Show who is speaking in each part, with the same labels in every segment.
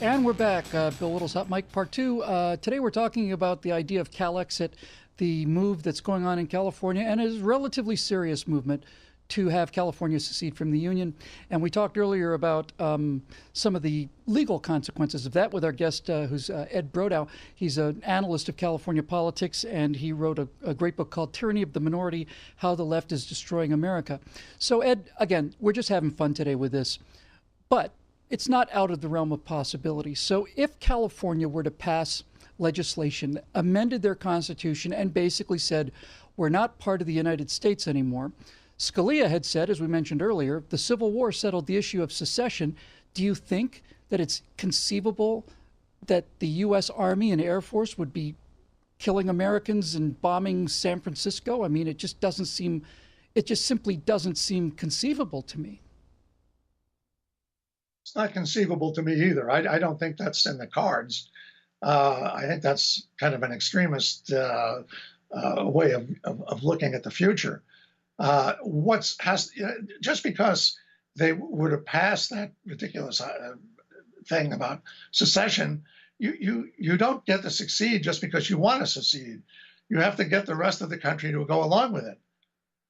Speaker 1: And we're back. Bill Whittle's Hot Mic Part 2. Today we're talking about the idea of Calexit, the move that's going on in California, and is a relatively serious movement to have California secede from the Union. And we talked earlier about some of the legal consequences of that with our guest, who's Ed Brodow. He's an analyst of California politics, and he wrote a great book called Tyranny of the Minority, How the Left is Destroying America. So, Ed, again, we're just having fun today with this. But it's not out of the realm of possibility. So if California were to pass legislation that amended their constitution and basically said, we're not part of the United States anymore, Scalia had said, as we mentioned earlier, the Civil War settled the issue of secession. Do you think that it's conceivable that the U.S. Army and Air Force would be killing Americans and bombing San Francisco? I mean, it just simply doesn't seem conceivable to me.
Speaker 2: It's not conceivable to me either. I don't think that's in the cards. I think that's kind of an extremist way of looking at the future. Just because they would have passed that ridiculous thing about secession, you don't get to succeed just because you want to secede. You have to get the rest of the country to go along with it,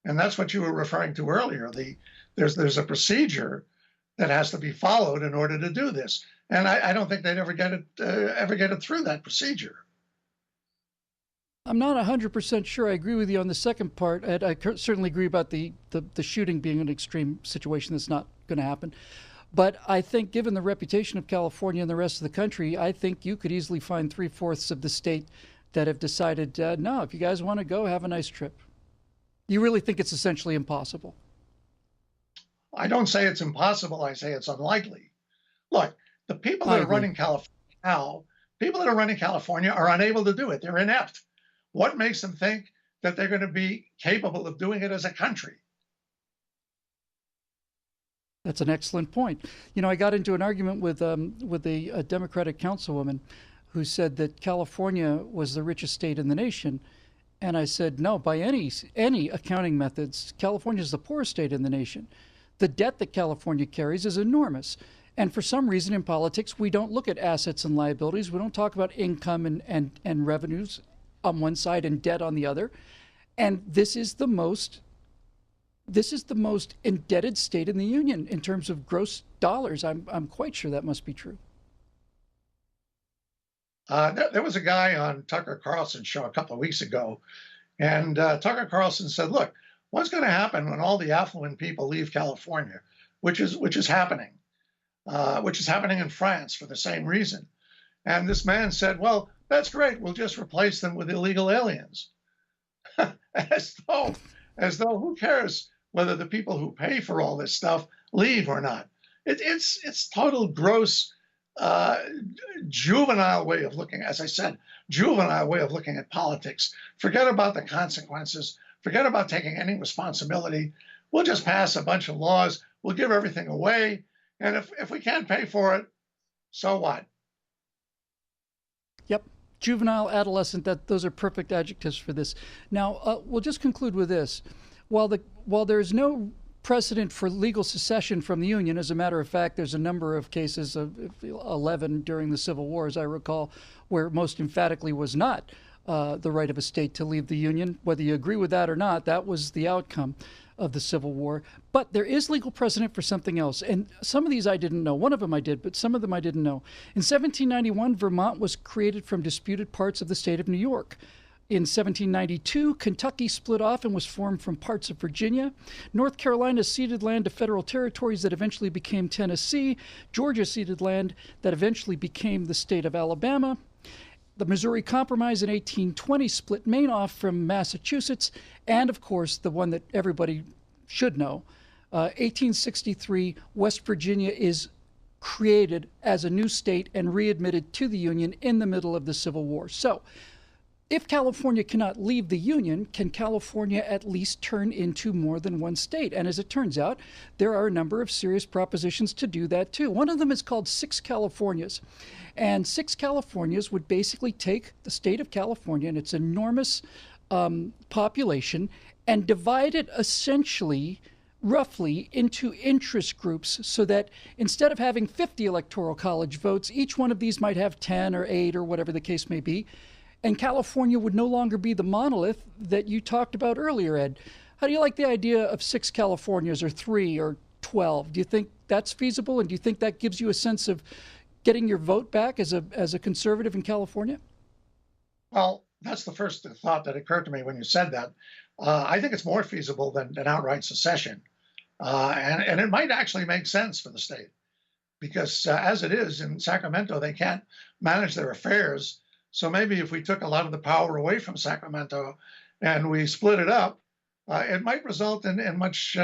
Speaker 2: and that's what you were referring to earlier. There's a procedure that has to be followed in order to do this. And I don't think they'd ever get it through that procedure.
Speaker 1: I'm not 100% sure I agree with you on the second part. Ed, I certainly agree about the shooting being an extreme situation that's not going to happen. But I think given the reputation of California and the rest of the country, I think you could easily find 3/4 of the state that have decided, no, if you guys want to go, have a nice trip. You really think it's essentially impossible?
Speaker 2: I don't say it's impossible. I say it's unlikely. Look, the people that are running California now, people that are running California are unable to do it. They're inept. What makes them think that they're going to be capable of doing it as a country?
Speaker 1: That's an excellent point. You know, I got into an argument with a Democratic councilwoman who said that California was the richest state in the nation. And I said, no, by any accounting methods, California is the poorest state in the nation. The debt that California carries is enormous. And for some reason in politics, we don't look at assets and liabilities. We don't talk about income and revenues on one side and debt on the other. And this is the most indebted state in the union in terms of gross dollars. I'm quite sure that must be true.
Speaker 2: There was a guy on Tucker Carlson's show a couple of weeks ago, and Tucker Carlson said, look, what's going to happen when all the affluent people leave California, which is happening in France for the same reason. And this man said, well, that's great. We'll just replace them with illegal aliens. as though who cares whether the people who pay for all this stuff leave or not. It's total gross, juvenile way of looking, as I said, juvenile way of looking at politics. Forget about the consequences. Forget about taking any responsibility. We'll just pass a bunch of laws. We'll give everything away. And if we can't pay for it, so what?
Speaker 1: Yep. Juvenile, adolescent, those are perfect adjectives for this. Now, we'll just conclude with this. While there's no precedent for legal secession from the Union, as a matter of fact, there's a number of cases, of 11 during the Civil War, as I recall, where most emphatically was not the right of a state to leave the Union. Whether you agree with that or not, that was the outcome of the Civil War. But there is legal precedent for something else. And some of these I didn't know. One of them I did, but some of them I didn't know. In 1791, Vermont was created from disputed parts of the state of New York. In 1792, Kentucky split off and was formed from parts of Virginia. North Carolina ceded land to federal territories that eventually became Tennessee. Georgia ceded land that eventually became the state of Alabama. The Missouri Compromise in 1820 split Maine off from Massachusetts. And, of course, the one that everybody should know, 1863, West Virginia is created as a new state and readmitted to the Union in the middle of the Civil War. So, if California cannot leave the Union, can California at least turn into more than one state? And as it turns out, there are a number of serious propositions to do that too. One of them is called Six Californias. And Six Californias would basically take the state of California and its enormous population and divide it essentially roughly into interest groups so that instead of having 50 electoral college votes, each one of these might have 10 or 8 or whatever the case may be. And California would no longer be the monolith that you talked about earlier, Ed. How do you like the idea of 6 Californias or 3 or 12? Do you think that's feasible? And do you think that gives you a sense of getting your vote back as a conservative in California?
Speaker 2: Well, that's the first thought that occurred to me when you said that. I think it's more feasible than outright secession. And it might actually make sense for the state because as it is in Sacramento, they can't manage their affairs. So maybe if we took a lot of the power away from Sacramento and we split it up, it might result in much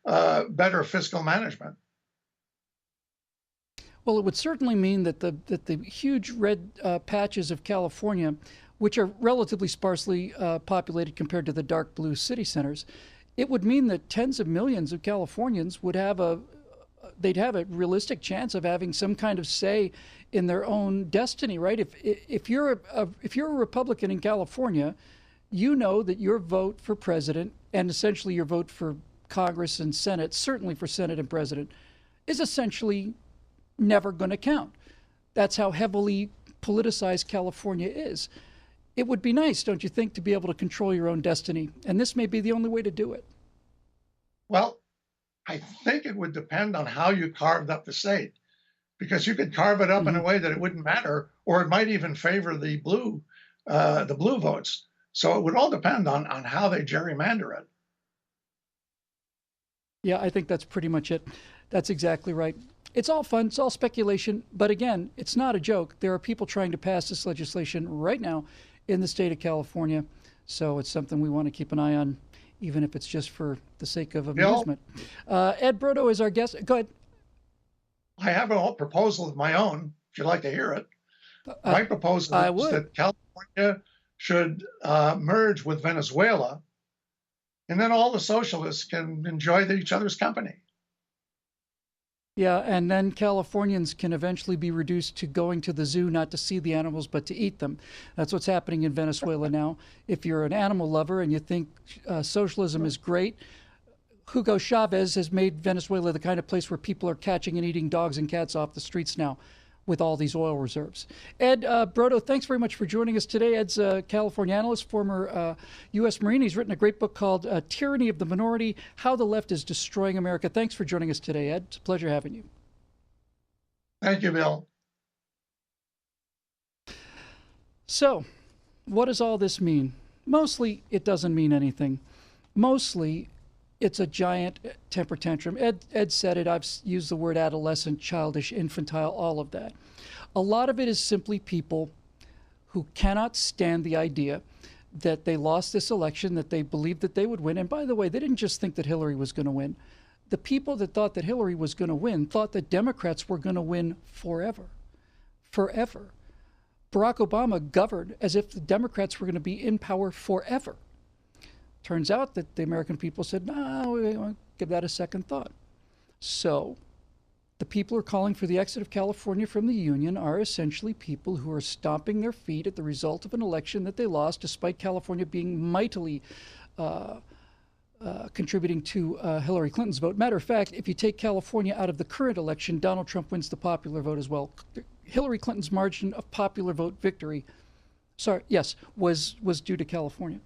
Speaker 2: better fiscal management.
Speaker 1: Well, it would certainly mean that the huge red patches of California, which are relatively sparsely populated compared to the dark blue city centers, it would mean that tens of millions of Californians would have they'd have a realistic chance of having some kind of say in their own destiny, right? If you're a Republican in California, you know that your vote for president and essentially your vote for Congress and Senate, certainly for Senate and president, is essentially never going to count. That's how heavily politicized California is. It would be nice, don't you think, to be able to control your own destiny? And this may be the only way to do it.
Speaker 2: Well, I think it would depend on how you carved up the state, because you could carve it up in a way that it wouldn't matter, or it might even favor the blue votes. So it would all depend on how they gerrymander it.
Speaker 1: Yeah, I think that's pretty much it. That's exactly right. It's all fun. It's all speculation. But again, it's not a joke. There are people trying to pass this legislation right now in the state of California. So it's something we want to keep an eye on, even if it's just for the sake of amusement. Ed Brodow is our guest. Go ahead.
Speaker 2: I have a proposal of my own, if you'd like to hear it. My proposal is that California should merge with Venezuela, and then all the socialists can enjoy each other's company.
Speaker 1: Yeah, and then Californians can eventually be reduced to going to the zoo not to see the animals but to eat them. That's what's happening in Venezuela now. If you're an animal lover and you think socialism is great, Hugo Chavez has made Venezuela the kind of place where people are catching and eating dogs and cats off the streets now with all these oil reserves. Ed Brodow, thanks very much for joining us today. Ed's a California analyst, former U.S. Marine. He's written a great book called Tyranny of the Minority, How the Left is Destroying America. Thanks for joining us today, Ed. It's a pleasure having you.
Speaker 2: Thank you, Bill.
Speaker 1: So, what does all this mean? Mostly, it doesn't mean anything. Mostly, it's a giant temper tantrum. Ed said it. I've used the word adolescent, childish, infantile, all of that. A lot of it is simply people who cannot stand the idea that they lost this election, that they believed that they would win. And by the way, they didn't just think that Hillary was going to win. The people that thought that Hillary was going to win thought that Democrats were going to win forever. Forever. Barack Obama governed as if the Democrats were going to be in power forever. Turns out that the American people said, no, we want to give that a second thought. So the people who are calling for the exit of California from the Union are essentially people who are stomping their feet at the result of an election that they lost, despite California being mightily contributing to Hillary Clinton's vote. Matter of fact, if you take California out of the current election, Donald Trump wins the popular vote as well. Hillary Clinton's margin of popular vote victory, was due to California.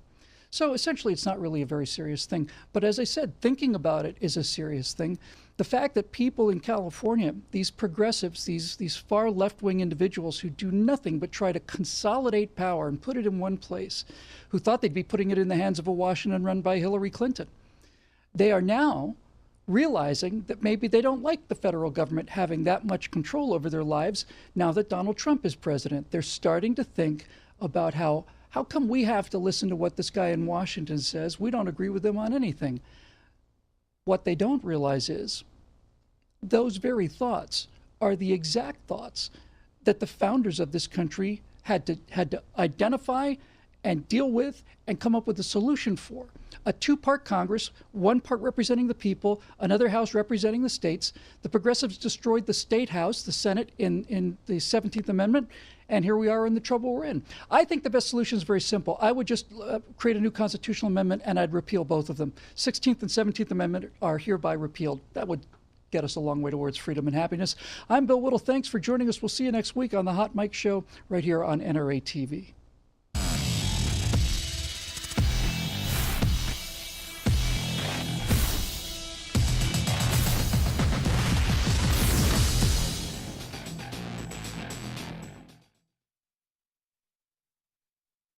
Speaker 1: So essentially, it's not really a very serious thing. But as I said, thinking about it is a serious thing. The fact that people in California, these progressives, these far left-wing individuals who do nothing but try to consolidate power and put it in one place, who thought they'd be putting it in the hands of a Washington run by Hillary Clinton, they are now realizing that maybe they don't like the federal government having that much control over their lives now that Donald Trump is president. They're starting to think about how come we have to listen to what this guy in Washington says? We don't agree with him on anything. What they don't realize is those very thoughts are the exact thoughts that the founders of this country had to identify and deal with and come up with a solution for. a two-part Congress, one part representing the people, another house representing the states. The progressives destroyed the state house, the Senate, in the 17th Amendment, and here we are in the trouble we're in. I think the best solution is very simple. I would just create a new constitutional amendment, and I'd repeal both of them. 16th and 17th Amendment are hereby repealed. That would get us a long way towards freedom and happiness. I'm Bill Whittle. Thanks for joining us. We'll see you next week on the Hot Mic Show right here on NRATV.